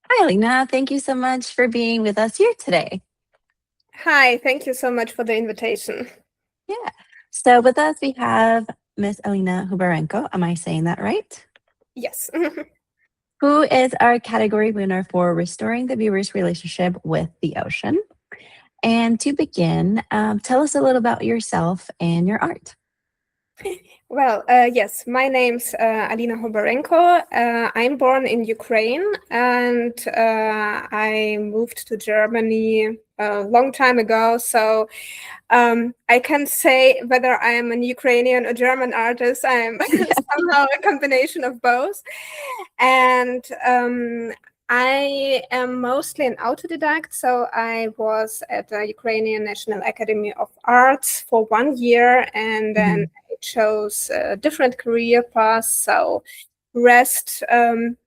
Hi, Alina. Thank you so much for being with us here today. Hi, thank you so much for the invitation. Yeah. So with us, we have Miss Alina Hubarenko. Am I saying that right? Yes. Who is our category winner for restoring the viewer's relationship with the ocean. And to begin, tell us a little about yourself and your art. Well, yes, my name's Alina Hubarenko. I'm born in Ukraine and I moved to Germany a long time ago. So I can say whether I am an Ukrainian or German artist, I'm somehow a combination of both. And I am mostly an autodidact. So I was at the Ukrainian National Academy of Arts for 1 year and then Mhm. chose a different career path. So rest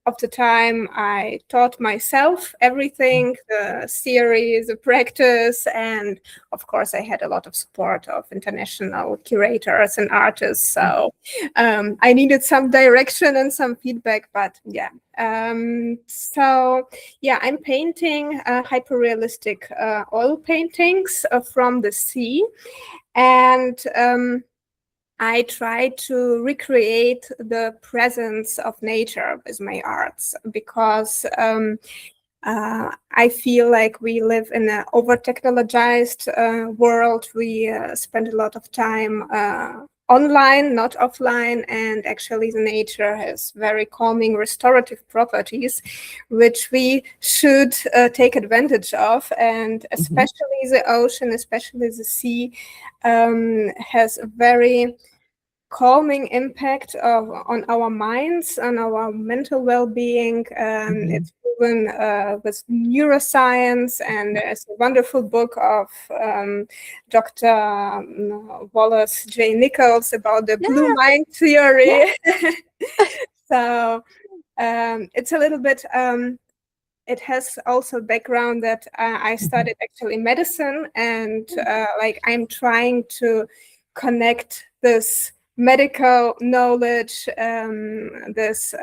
of the time I taught myself everything, the theory, the practice, and of course I had a lot of support of international curators and artists. So I needed some direction and some feedback, but yeah. I'm painting hyper-realistic oil paintings from the sea, and I try to recreate the presence of nature with my arts because I feel like we live in an over-technologized world. We spend a lot of time online, not offline, and actually the nature has very calming restorative properties, which we should take advantage of. And Mhm. especially the ocean, especially the sea, has a very calming impact on our minds, on our mental well-being. Mhm. It's proven with neuroscience, and there's a wonderful book of Dr. Wallace J. Nichols about the blue Yeah. mind Yeah. theory. So it's a little bit. It has also background that I Mhm. studied actually medicine, and like I'm trying to connect this medical knowledge, this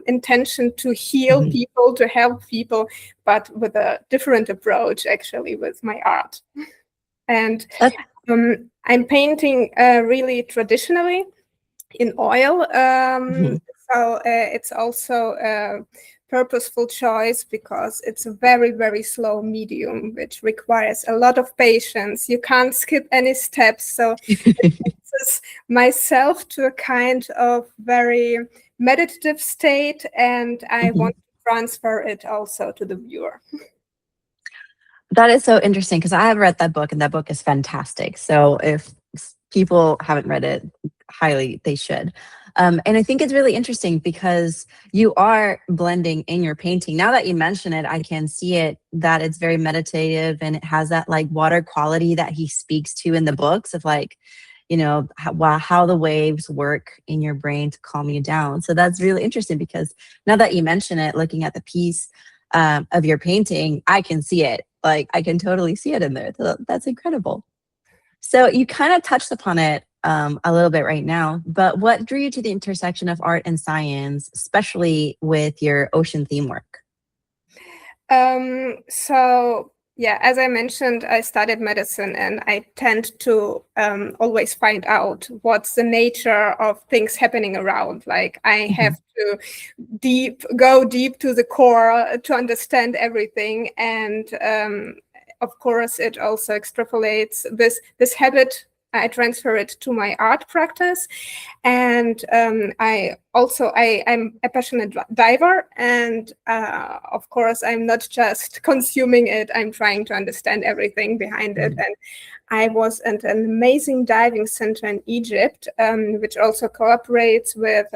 intention to heal Mhm. people, to help people, but with a different approach, actually, with my art. And That- I'm painting really traditionally in oil. mhm. It's also a purposeful choice because it's a very, very slow medium, which requires a lot of patience. You can't skip any steps. So it takes myself to a kind of very meditative state, and I Mhm. want to transfer it also to the viewer. That is so interesting because I have read that book and that book is fantastic. So if people haven't read it, highly they should. And I think it's really interesting because you are blending in your painting. Now that you mention it, I can see it that it's very meditative and it has that like water quality that he speaks to in the books of like, how the waves work in your brain to calm you down. So that's really interesting because now that you mention it, looking at the piece of your painting, I can see it. Like I can totally see it in there. So that's incredible. So you kind of touched upon it a little bit right now, but what drew you to the intersection of art and science, especially with your ocean theme work? Yeah, as I mentioned, I studied medicine and I tend to always find out what's the nature of things happening around. Like I have Mhm. to go deep to the core to understand everything. And of course, it also extrapolates this habit. I transfer it to my art practice, and I'm a passionate diver, and of course I'm not just consuming it. I'm trying to understand everything behind it. Mhm. And I was at an amazing diving center in Egypt, which also cooperates with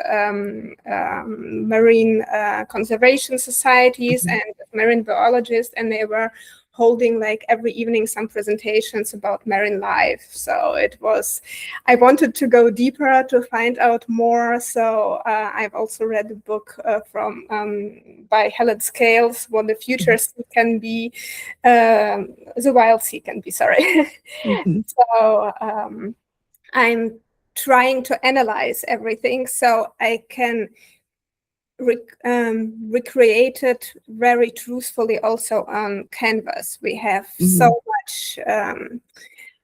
marine conservation societies Mhm. and marine biologists, and they were holding like every evening some presentations about marine life. So I wanted to go deeper to find out more. So I've also read a book from by Helen Scales, What the Future Sea Can Be, the Wild Sea Can Be, sorry. Mhm. So I'm trying to analyze everything so I can recreated very truthfully also on canvas. We have so much,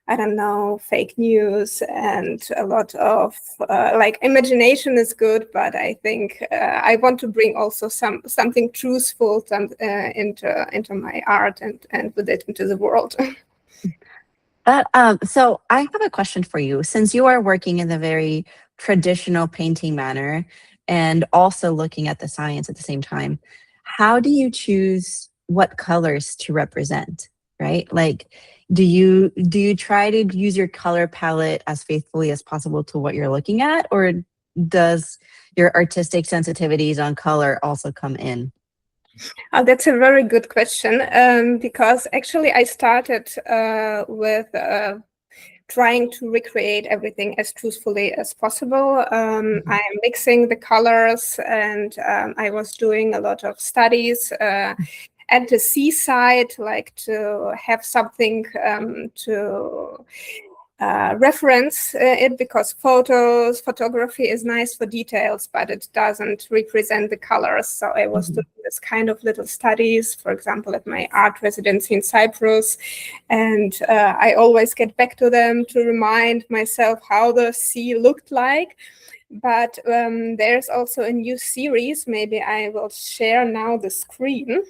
I don't know, fake news and a lot of like imagination is good, but I think I want to bring also something truthful into my art and with it into the world. So I have a question for you. Since you are working in the very traditional painting manner and also looking at the science at the same time, how do you choose what colors to represent, right? Like, do you try to use your color palette as faithfully as possible to what you're looking at, or does your artistic sensitivities on color also come in? That's a very good question, because actually I started with trying to recreate everything as truthfully as possible. I'm mixing the colors, and I was doing a lot of studies at the seaside, like to have something to reference it, because photography is nice for details, but it doesn't represent the colors. So I was doing this kind of little studies, for example, at my art residency in Cyprus. And I always get back to them to remind myself how the sea looked like. But there's also a new series. Maybe I will share now the screen.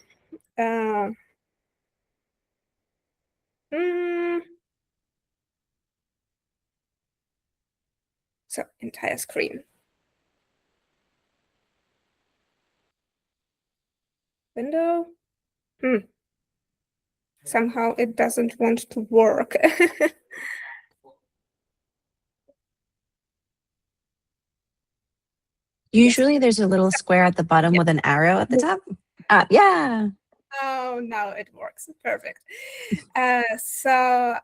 So entire screen. Window. Somehow it doesn't want to work. Usually there's a little square at the bottom with an arrow at the top. Yeah. Oh, now it works. Perfect. So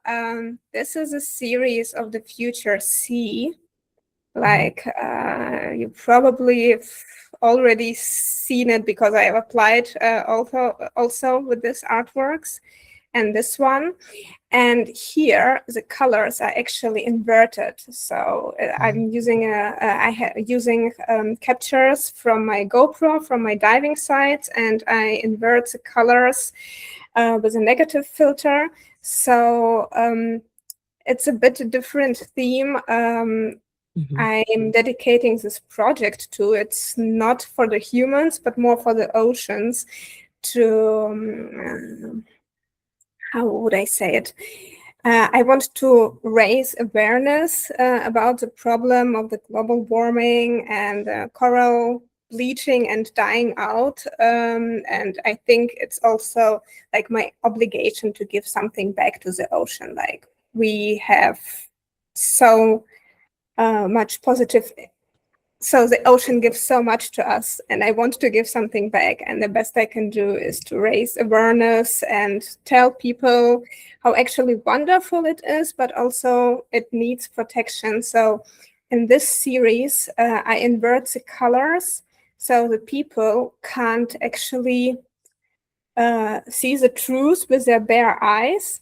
this is a series of the future sea. Like you probably have already seen it, because I have applied also with this artworks and this one. And here the colors are actually inverted. So I'm using using captures from my GoPro, from my diving sites, and I invert the colors with a negative filter. So it's a bit a different theme. I'm dedicating this project to. It's not for the humans, but more for the oceans, to how would I say it? I want to raise awareness about the problem of the global warming and coral bleaching and dying out. And I think it's also like my obligation to give something back to the ocean. Like, we have so much positive. So the ocean gives so much to us, and I want to give something back. And the best I can do is to raise awareness and tell people how actually wonderful it is, but also it needs protection. So in this series, I invert the colors so the people can't actually see the truth with their bare eyes.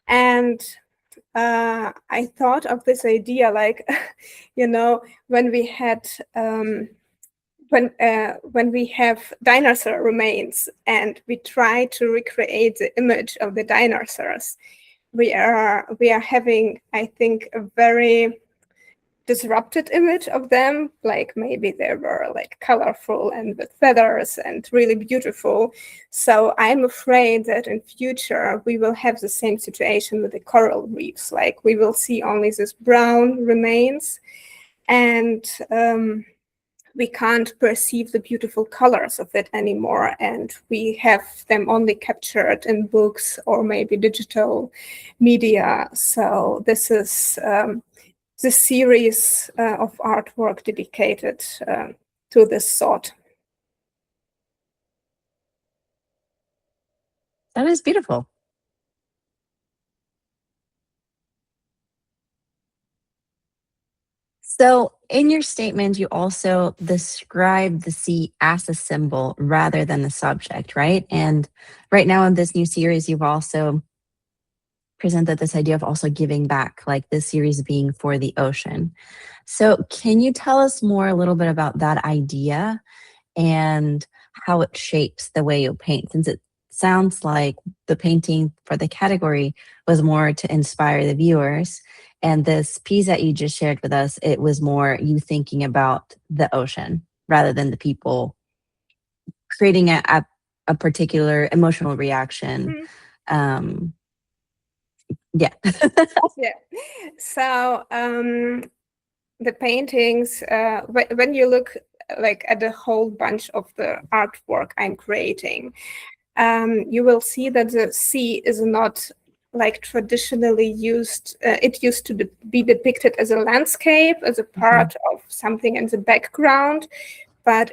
And I thought of this idea, like, when we had when we have dinosaur remains and we try to recreate the image of the dinosaurs, we are having, I think, a very disrupted image of them. Like, maybe they were like colorful and with feathers and really beautiful. So I'm afraid that in future we will have the same situation with the coral reefs. Like, we will see only this brown remains, and we can't perceive the beautiful colors of it anymore, and we have them only captured in books or maybe digital media. So this is the series of artwork dedicated to this thought. That is beautiful. So, in your statement, you also describe the sea as a symbol rather than the subject, right? And right now in this new series, you've also presented this idea of also giving back, like this series being for the ocean. So, can you tell us more a little bit about that idea and how it shapes the way you paint, since it sounds like the painting for the category was more to inspire the viewers. And this piece that you just shared with us, it was more you thinking about the ocean rather than the people, creating a particular emotional reaction. Mhm. Um, yeah. Yeah. So the paintings, when you look like at the whole bunch of the artwork I'm creating, you will see that the sea is not like traditionally used. It used to be depicted as a landscape, as a Mhm. part of something in the background, but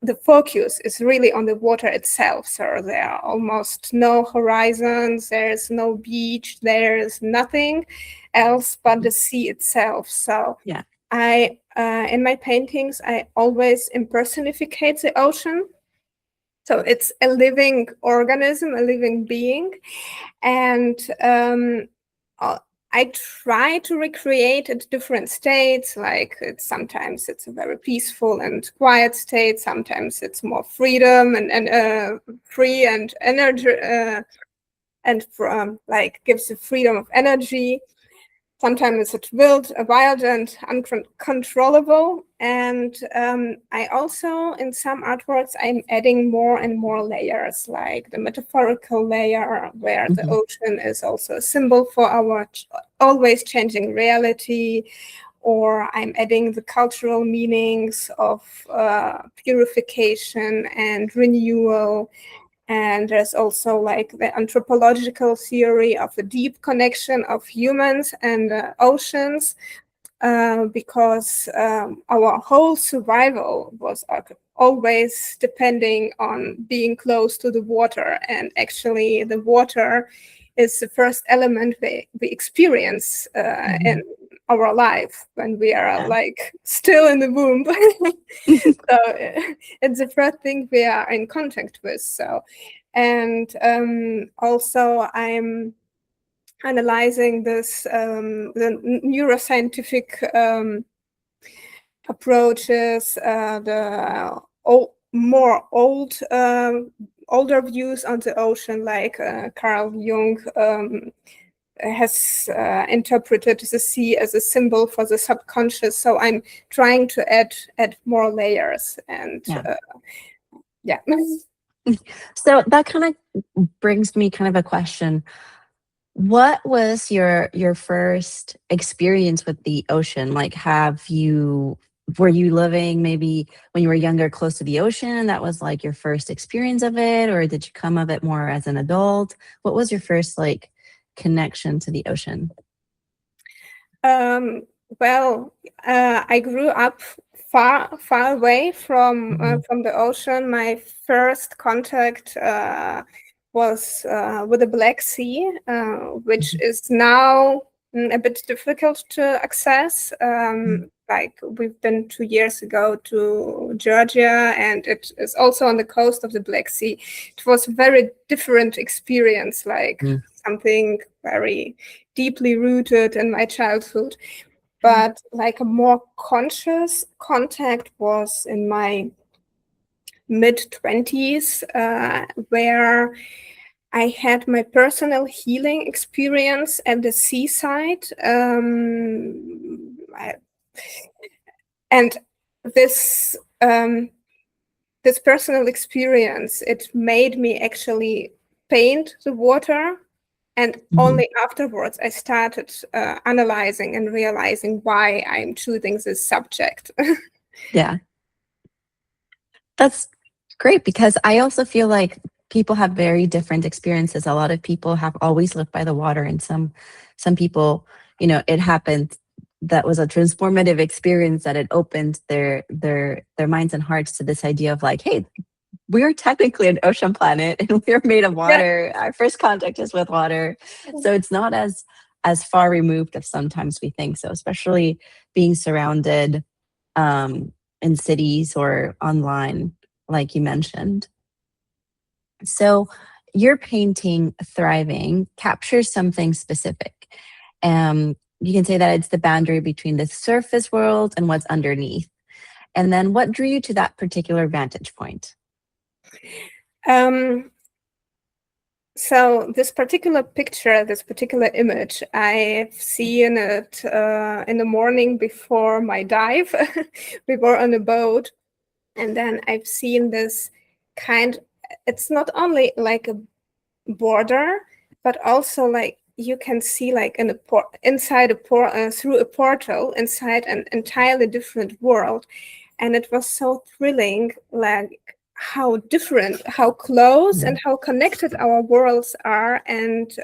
the focus is really on the water itself. So there are almost no horizons, there's no beach, there's nothing else but the sea itself. So Yeah. I, in my paintings, I always impersonificate the ocean. So it's a living organism, a living being. And uh, I try to recreate it different states. Like sometimes it's a very peaceful and quiet state. Sometimes it's more freedom and free and energy, and from like gives the freedom of energy. Sometimes it's wild and uncontrollable. And I also, in some artworks, I'm adding more and more layers, like the metaphorical layer, where the Mhm. ocean is also a symbol for our always changing reality. Or I'm adding the cultural meanings of purification and renewal. And there's also like the anthropological theory of the deep connection of humans and oceans, because our whole survival was always depending on being close to the water. And actually, the water is the first element we experience in Mhm. our life when we are Yeah. like still in the womb. So it's the first thing we are in contact with. So, and also I'm analyzing the neuroscientific approaches, the more older views on the ocean, like Carl Jung has interpreted the sea as a symbol for the subconscious. So I'm trying to add more layers, and Yeah. yeah. So that kind of brings me kind of a question. What was your first experience with the ocean? Like, were you living maybe when you were younger close to the ocean? That was like your first experience of it, or did you come of it more as an adult? What was your first like connection to the ocean? Um, well, I grew up far away Mhm. from the ocean. My first contact was with the Black Sea, which Mhm. is now a bit difficult to access. Mhm. Like we've been 2 years ago to Georgia, and it is also on the coast of the Black Sea. It was a very different experience, like Mhm. something very deeply rooted in my childhood. But like a more conscious contact was in my mid 20s, where I had my personal healing experience at the seaside. And this this personal experience, it made me actually paint the water. And Mhm. only afterwards, I started analyzing and realizing why I'm choosing this subject. Yeah. That's great because I also feel like people have very different experiences. A lot of people have always lived by the water, and some people, it happened that was a transformative experience that it opened their minds and hearts to this idea of like, hey, we're technically an ocean planet and we're made of Yeah. water. Our first contact is with water. So it's not as far removed as sometimes we think. So especially being surrounded um, in cities or online, like you mentioned. So your painting Thriving captures something specific. You can say that it's the boundary between the surface world and what's underneath. And then what drew you to that particular vantage point? Um, so this particular picture, this particular image, I've seen it in the morning before my dive. We were on a boat, and then I've seen this kind. It's not only like a border, but also like you can see like in inside through a portal inside an entirely different world, and it was so thrilling, like how different, how close, and how connected our worlds are, and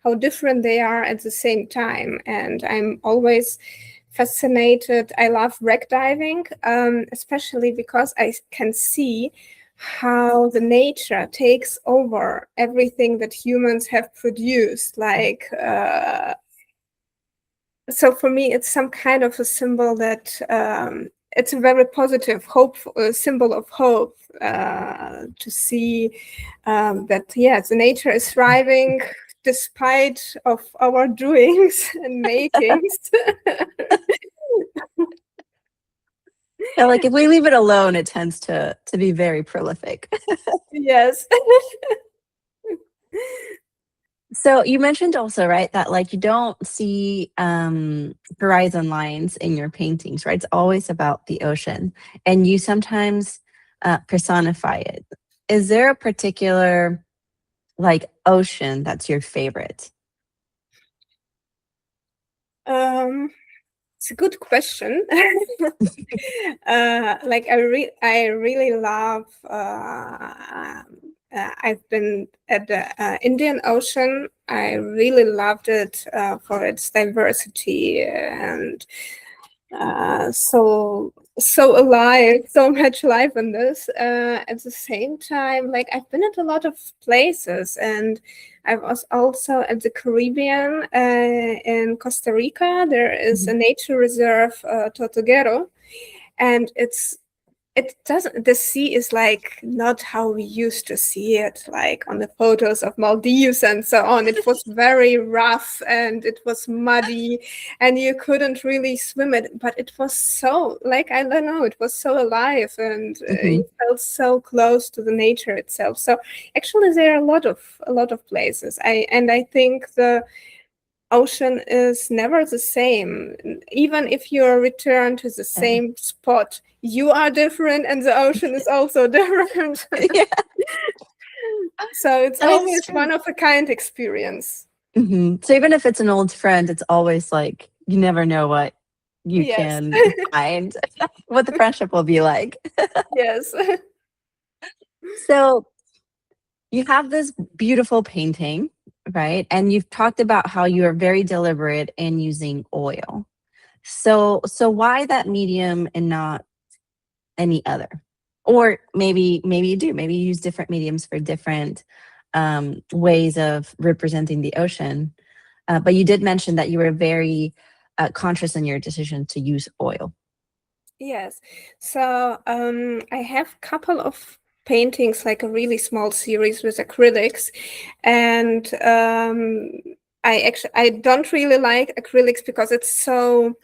how different they are at the same time. And I'm always fascinated. I love wreck diving, especially because I can see how the nature takes over everything that humans have produced. Like, so for me, it's some kind of a symbol that it's a very positive hope, symbol of hope, to see that, yes, the nature is thriving despite of our doings and makings. Yeah, like if we leave it alone, it tends to be very prolific. Yes. So you mentioned also, right, that like you don't see horizon lines in your paintings, right? It's always about the ocean, and you sometimes personify it. Is there a particular like ocean that's your favorite? It's a good question. Like I really love. I've been at the Indian Ocean. I really loved it for its diversity and so alive, so much life in this. At the same time, like I've been at a lot of places, and I was also at the Caribbean in Costa Rica. There is a Mhm. nature reserve, Tortuguero, and it doesn't, the sea is like not how we used to see it, like on the photos of Maldives and so on. It was very rough and it was muddy and you couldn't really swim it, but it was so, like, I don't know, it was so alive, and you Mhm. felt so close to the nature itself. So actually there are a lot of places. I think the ocean is never the same. Even if you return to the Yeah. same spot, you are different and the ocean is also different. Yeah, So it's that is always true. one of a kind experience. So even if it's an old friend, it's always like you never know what you Yes. can find, what the friendship will be like. Yes. So you have this beautiful painting, right? And you've talked about how you are very deliberate in using oil. So why that medium and not any other? Or maybe you do. Maybe you use different mediums for different ways of representing the ocean. But you did mention that you were very conscious in your decision to use oil. Yes. So I have a couple of paintings, like a really small series with acrylics, and I don't really like acrylics because it's so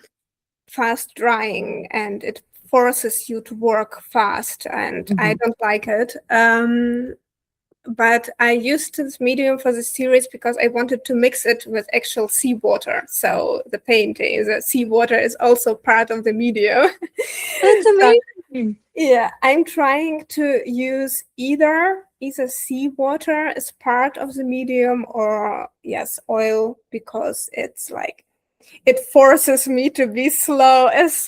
fast drying and it forces you to work fast, and I Hmm. don't like it. But I used this medium for the series because I wanted to mix it with actual seawater. So the seawater is also part of the medium. That's So amazing. yeah, I'm trying to use either seawater as part of the medium, or yes, oil, because it's like it forces me to be slow as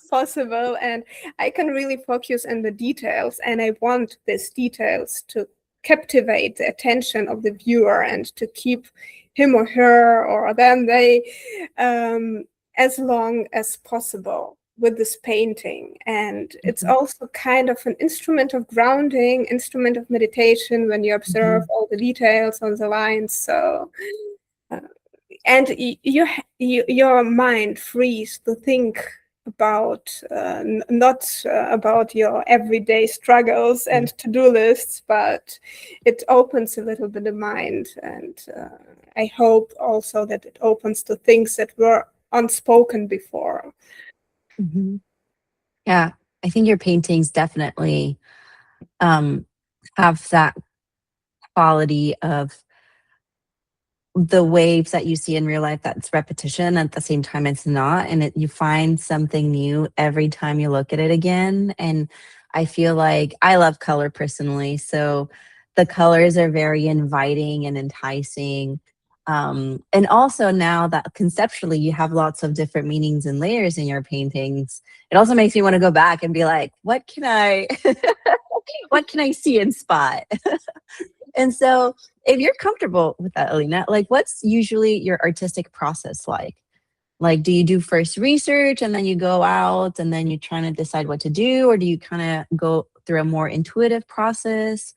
possible, and I can really focus on the details, and I want these details to captivate the attention of the viewer and to keep him or her or them they um, as long as possible with this painting. And it's Mhm, also kind of an instrument of grounding, instrument of meditation, when you observe mhm, all the details on the lines. So uh, and your mind frees to think about not about your everyday struggles mhm, and to-do lists, but it opens a little bit the mind, and I hope also that it opens to things that were unspoken before. mhm. Yeah, I think your paintings definitely um, have that quality of the waves that you see in real life that's repetition at the same time it's not, and you find something new every time you look at it again. And I feel like I love color personally, so the colors are very inviting and enticing. And also now that conceptually you have lots of different meanings and layers in your paintings, it also makes me want to go back and be like, what can I what can I see and spot? And so, if you're comfortable with that, Alina, like what's usually your artistic process like? Like, do you do first research and then you go out and then you're trying to decide what to do, or do you kind of go through a more intuitive process?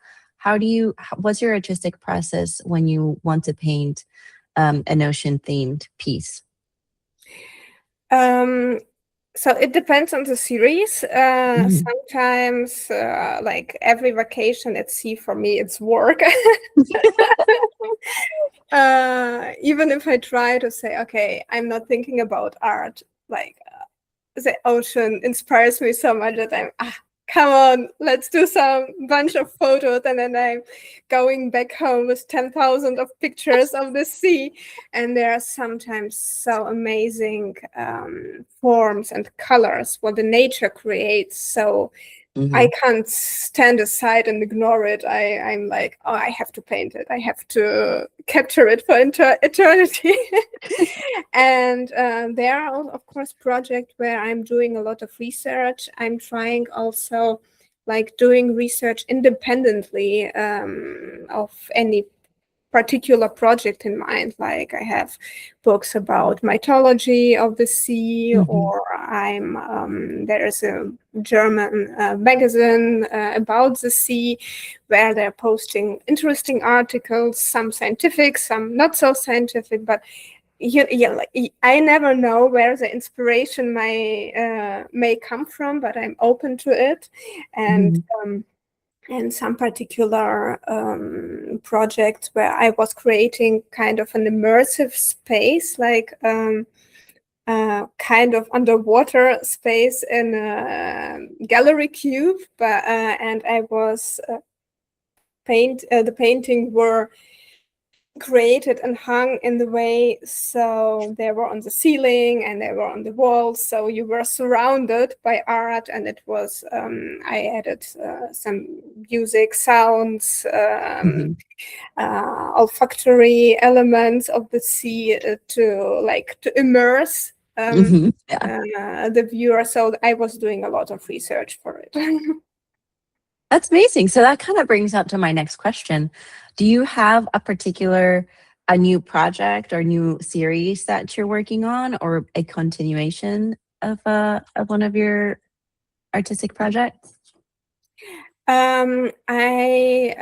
What's your artistic process when you want to paint an ocean themed piece? Um, so it depends on the series. Mhm. Sometimes, like every vacation at sea for me, it's work. Even if I try to say, okay, I'm not thinking about art, like the ocean inspires me so much that come on, let's do some bunch of photos, and then I'm going back home with 10,000 of pictures of the sea, and they are sometimes so amazing forms and colors what the nature creates. So I Mhm. can't stand aside and ignore it. I'm like, oh, I have to paint it. I have to capture it for eternity. And there are, of course, projects where I'm doing a lot of research. I'm trying also like doing research independently of any particular project in mind. Like I have books about mythology of the sea, Mhm. or there is a German magazine about the sea where they're posting interesting articles, some scientific, some not so scientific, but like, I never know where the inspiration may come from, but I'm open to it. And Mhm. and some particular projects where I was creating kind of an immersive space, like kind of underwater space in a gallery cube. But and I was the painting were created and hung in the way so they were on the ceiling and they were on the walls, so you were surrounded by art. And it was I added some music sounds, Mhm. olfactory elements of the sea to immerse Mhm. Yeah. the viewer. So I was doing a lot of research for it. That's amazing. So that kind of brings up to my next question. Do you have a new project or new series that you're working on, or a continuation of one of your artistic projects? I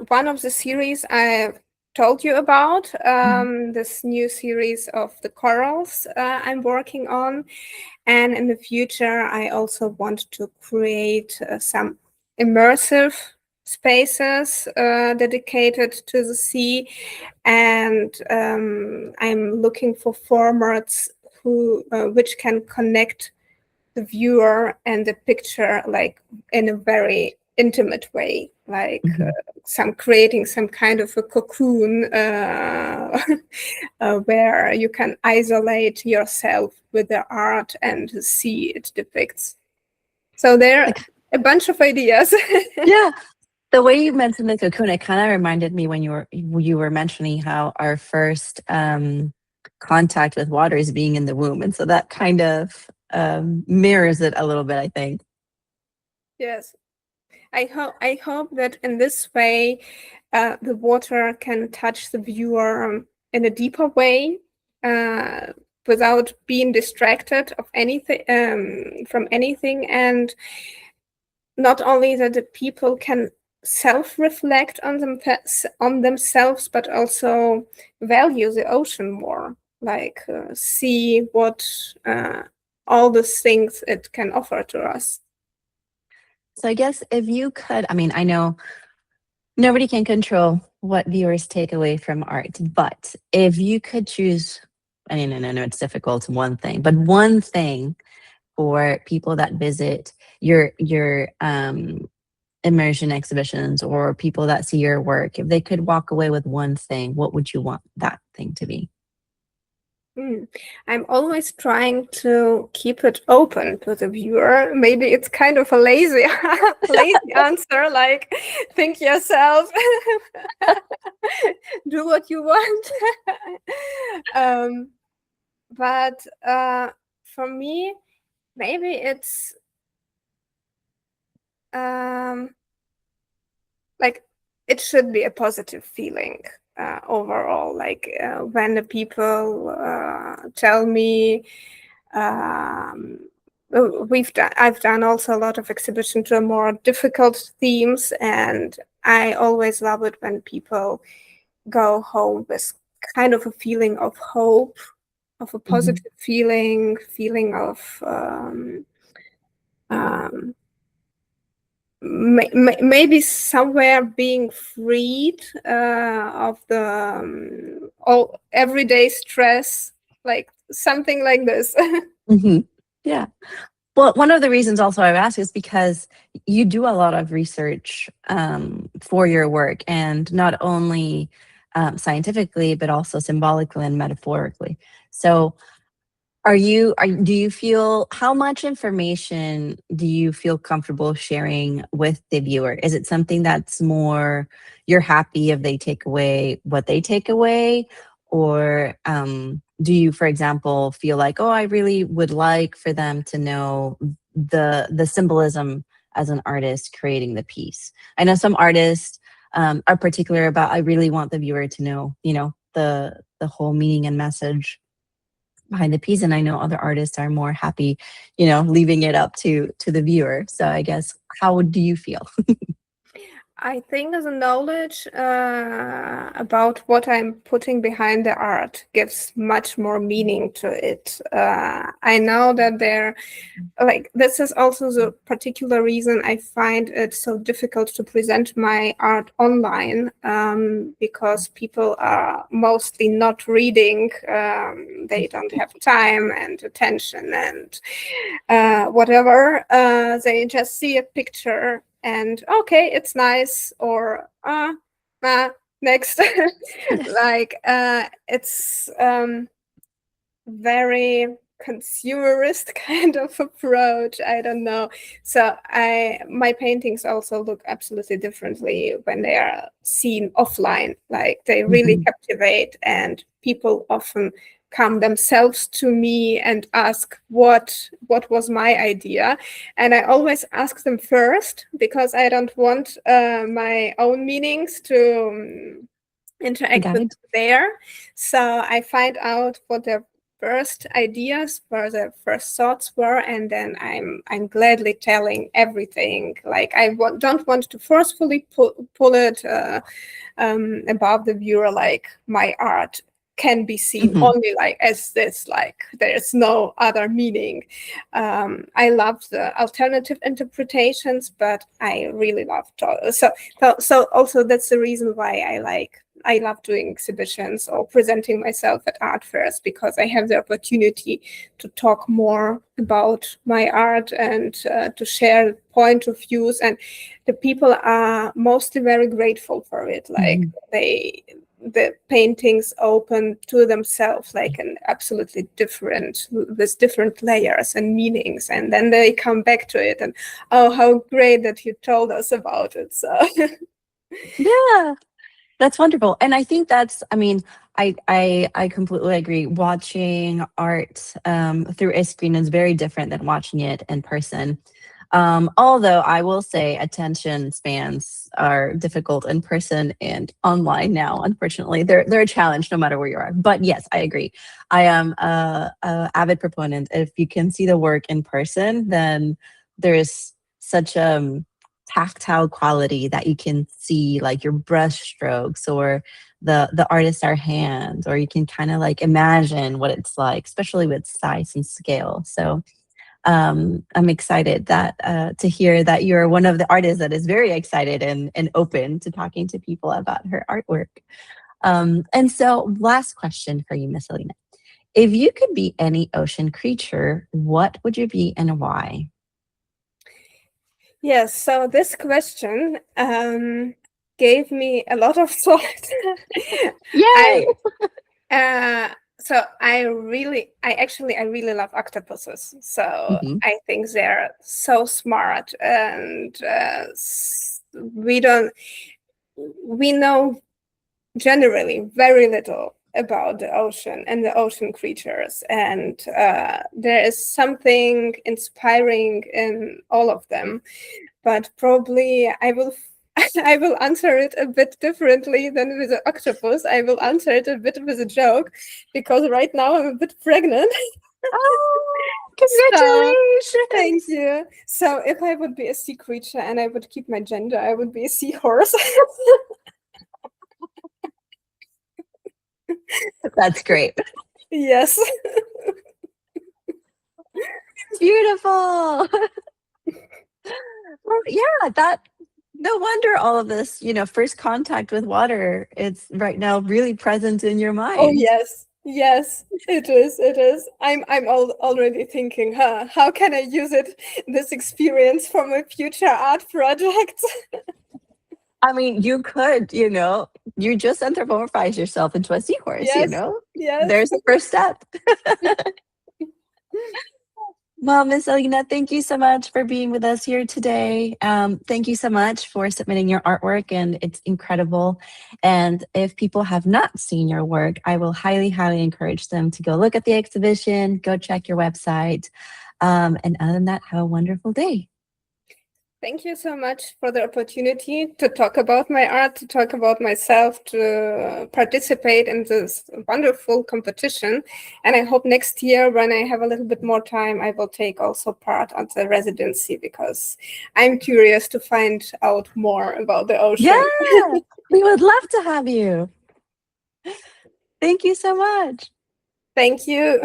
One of the series I told you about, Mhm. this new series of the corals I'm working on, and in the future I also want to create some immersive spaces dedicated to the sea, and I'm looking for formats who which can connect the viewer and the picture like in a very intimate way, like Mhm. some creating some kind of a cocoon where you can isolate yourself with the art and see it depicts. So there are Like, a bunch of ideas. yeah, the way you mentioned the cocoon, it kind of reminded me when you were mentioning how our first contact with water is being in the womb, and so that kind of mirrors it a little bit, I think. Yes, I hope that in this way the water can touch the viewer in a deeper way, uh, without being distracted of anything from anything, and not only that the people can self-reflect on themselves, but also value the ocean more, like see what all the things it can offer to us. So I guess if you could, I mean, I know nobody can control what viewers take away from art, but if you could choose, I mean, I know it's difficult, one thing, but one thing for people that visit your immersion exhibitions or people that see your work, if they could walk away with one thing, what would you want that thing to be? I'm always trying to keep it open to the viewer. Maybe it's kind of a lazy, lazy answer, like think yourself, do what you want. But for me, maybe it's like it should be a positive feeling overall. Like when the people tell me I've done also a lot of exhibition to more difficult themes, and I always love it when people go home with kind of a feeling of hope, of a Mhm. positive feeling of um, maybe somewhere being freed of the all everyday stress, like something like this. Mhm. Yeah. Well, one of the reasons also I've asked is because you do a lot of research for your work, and not only scientifically, but also symbolically and metaphorically. So, do you feel, how much information do you feel comfortable sharing with the viewer? Is it something that's more you're happy if they take away what they take away? Or do you, for example, feel like, oh, I really would like for them to know the symbolism as an artist creating the piece? I know some artists are particular about, I really want the viewer to know, the whole meaning and message behind the piece, and I know other artists are more happy, leaving it up to the viewer. So I guess, how do you feel? I think the knowledge about what I'm putting behind the art gives much more meaning to it. I know that this is also the particular reason I find it so difficult to present my art online, because people are mostly not reading. They don't have time and attention and whatever. They just see a picture and okay, it's nice, or next. Like it's very consumerist kind of approach. I don't know. So my paintings also look absolutely differently when they are seen offline. Like they really Mhm. captivate, and people often come themselves to me and ask what was my idea, and I always ask them first, because I don't want my own meanings to interact with Guide. there. So I find out what their first ideas were, their first thoughts were, and then I'm gladly telling everything. Like don't want to forcefully pull it above the viewer, like my art can be seen Mhm. only like as this, like there's no other meaning. I love the alternative interpretations, but I really love so also that's the reason why I love doing exhibitions or presenting myself at art fairs, because I have the opportunity to talk more about my art and to share point of views, and the people are mostly very grateful for it. Like Mhm. the paintings open to themselves like an absolutely different, with different layers and meanings, and then they come back to it and, oh, how great that you told us about it. So Yeah. That's wonderful. And I think that's, I mean, I completely agree. Watching art through a screen is very different than watching it in person. Although I will say attention spans are difficult in person and online now. Unfortunately, they're a challenge no matter where you are. But yes, I agree. I am a avid proponent. If you can see the work in person, then there is such tactile quality that you can see, like your brush strokes or the artist our hands, or you can kind of like imagine what it's like, especially with size and scale. So I'm excited that to hear that you're one of the artists that is very excited and open to talking to people about her artwork. And so, last question for you, Miss Alina. If you could be any ocean creature, what would you be and why? Yes, so this question gave me a lot of thought. I Yay! so I really love octopuses. So Mhm. I think they're so smart, and we don't we know generally very little about the ocean and the ocean creatures, and there is something inspiring in all of them. But probably I will I will answer it a bit differently than with the octopus. I will answer it a bit with a joke, because right now I'm a bit pregnant. Oh, So thank congratulations! you. So if I would be a sea creature and I would keep my gender, I would be a seahorse. That's great. Yes. Beautiful. Well, yeah, that no wonder all of this, first contact with water, it's right now really present in your Oh mind. yes. Yes, it is. It is. I'm already thinking, huh, how can I use this experience for my future art projects? I mean, you could, you just anthropomorphize yourself into a seahorse, Yes. Yes. There's the first step. Well, Miss Alina, thank you so much for being with us here today. Thank you so much for submitting your artwork, and it's incredible. And if people have not seen your work, I will highly, highly encourage them to go look at the exhibition, go check your website. And other than that, have a wonderful day. Thank you so much for the opportunity to talk about my art, to talk about myself, to participate in this wonderful competition. And I hope next year, when I have a little bit more time, I will take also part on the residency, because I'm curious to find out more about the Yeah, ocean. we would love to have you. Thank you so much. Thank you.